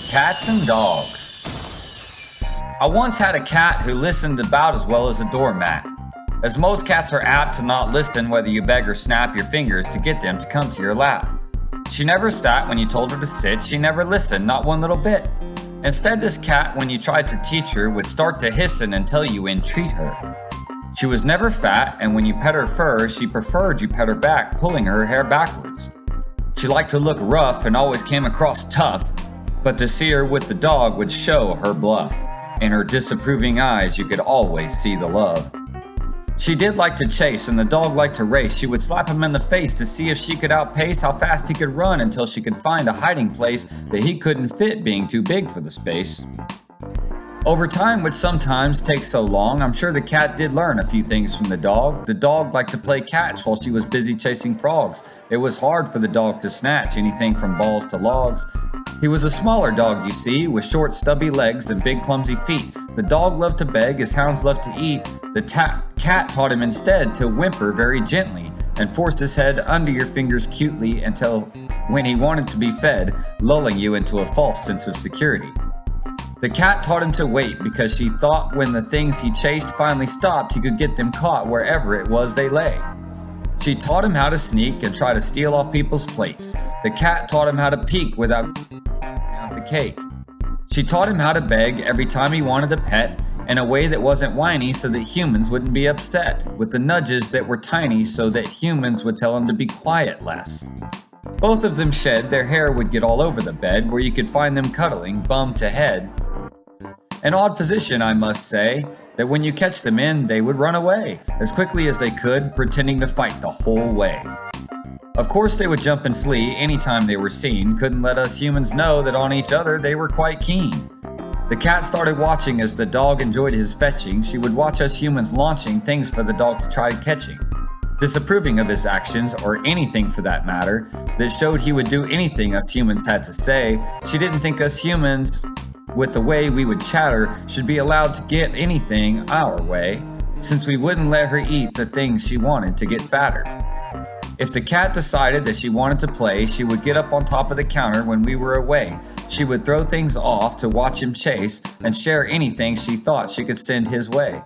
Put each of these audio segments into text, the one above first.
Cats and dogs. I once had a cat who listened about as well as a doormat. As most cats are apt to not listen whether you beg or snap your fingers to get them to come to your lap. She never sat when you told her to sit, she never listened, not one little bit. Instead, this cat, when you tried to teach her, would start to hissen until you entreat her. She was never fat, and when you pet her fur, she preferred you pet her back, pulling her hair backwards. She liked to look rough and always came across tough, but to see her with the dog would show her bluff. In her disapproving eyes, you could always see the love. She did like to chase, and the dog liked to race. She would slap him in the face to see if she could outpace how fast he could run until she could find a hiding place that he couldn't fit, being too big for the space. Over time, which sometimes takes so long, I'm sure the cat did learn a few things from the dog. The dog liked to play catch while she was busy chasing frogs. It was hard for the dog to snatch anything from balls to logs. He was a smaller dog, you see, with short stubby legs and big clumsy feet. The dog loved to beg, as hounds love to eat. The cat taught him instead to whimper very gently and force his head under your fingers cutely until when he wanted to be fed, lulling you into a false sense of security. The cat taught him to wait because she thought when the things he chased finally stopped, he could get them caught wherever it was they lay. She taught him how to sneak and try to steal off people's plates. The cat taught him how to peek without out the cake. She taught him how to beg every time he wanted a pet in a way that wasn't whiny so that humans wouldn't be upset, with the nudges that were tiny so that humans would tell him to be quiet less. Both of them shed, their hair would get all over the bed where you could find them cuddling, bum to head. An odd position, I must say, that when you catch them in, they would run away as quickly as they could, pretending to fight the whole way. Of course, they would jump and flee anytime they were seen, couldn't let us humans know that on each other they were quite keen. The cat started watching as the dog enjoyed his fetching. She would watch us humans launching things for the dog to try catching. Disapproving of his actions, or anything for that matter, that showed he would do anything us humans had to say, she didn't think us humans, with the way we would chatter, should be allowed to get anything our way, since we wouldn't let her eat the things she wanted to get fatter. If the cat decided that she wanted to play, she would get up on top of the counter when we were away. She would throw things off to watch him chase and share anything she thought she could send his way.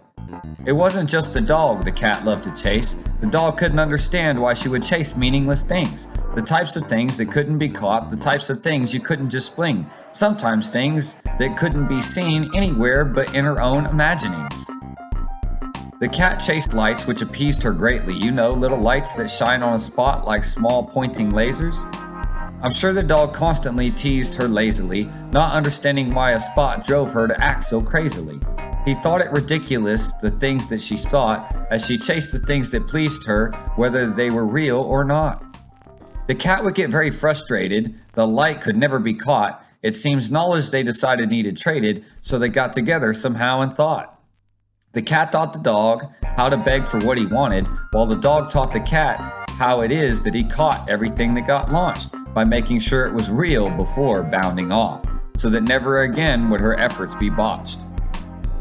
It wasn't just the dog the cat loved to chase. The dog couldn't understand why she would chase meaningless things. The types of things that couldn't be caught, the types of things you couldn't just fling. Sometimes things that couldn't be seen anywhere but in her own imaginings. The cat chased lights which appeased her greatly. You know, little lights that shine on a spot like small pointing lasers. I'm sure the dog constantly teased her lazily, not understanding why a spot drove her to act so crazily. He thought it ridiculous, the things that she sought, as she chased the things that pleased her, whether they were real or not. The cat would get very frustrated. The light could never be caught. It seems knowledge they decided needed traded, so they got together somehow and thought. The cat taught the dog how to beg for what he wanted, while the dog taught the cat how it is that he caught everything that got launched, by making sure it was real before bounding off, so that never again would her efforts be botched.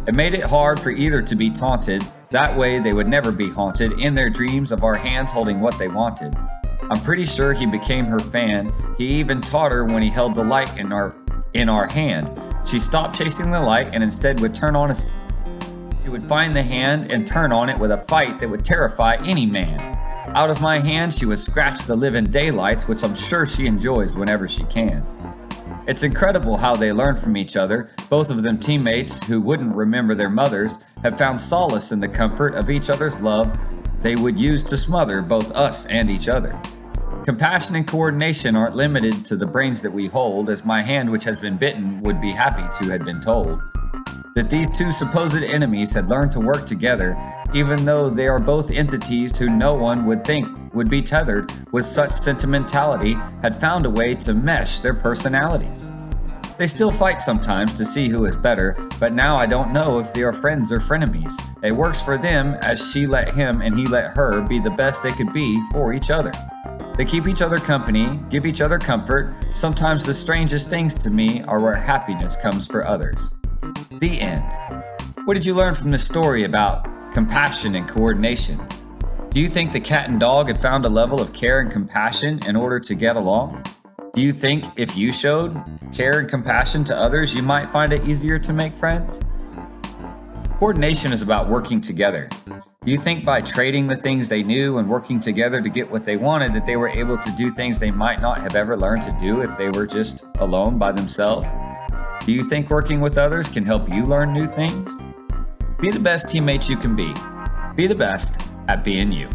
It made it hard for either to be taunted, that way they would never be haunted in their dreams of our hands holding what they wanted. I'm pretty sure he became her fan. He even taught her when he held the light in our hand. She stopped chasing the light and instead would turn on a... She would find the hand and turn on it with a fight that would terrify any man. Out of my hand, she would scratch the living daylights, which I'm sure she enjoys whenever she can. It's incredible how they learn from each other. Both of them teammates who wouldn't remember their mothers have found solace in the comfort of each other's love they would use to smother both us and each other. Compassion and coordination aren't limited to the brains that we hold, as my hand which has been bitten would be happy to had been told. That these two supposed enemies had learned to work together, even though they are both entities who no one would think would be tethered with such sentimentality, had found a way to mesh their personalities. They still fight sometimes to see who is better, but now I don't know if they are friends or frenemies. It works for them as she let him and he let her be the best they could be for each other. They keep each other company, give each other comfort. Sometimes the strangest things to me are where happiness comes for others. The end. What did you learn from this story about compassion and coordination? Do you think the cat and dog had found a level of care and compassion in order to get along? Do you think if you showed care and compassion to others, you might find it easier to make friends? Coordination is about working together. Do you think by trading the things they knew and working together to get what they wanted, that they were able to do things they might not have ever learned to do if they were just alone by themselves? Do you think working with others can help you learn new things? Be the best teammate you can be. Be the best at being you.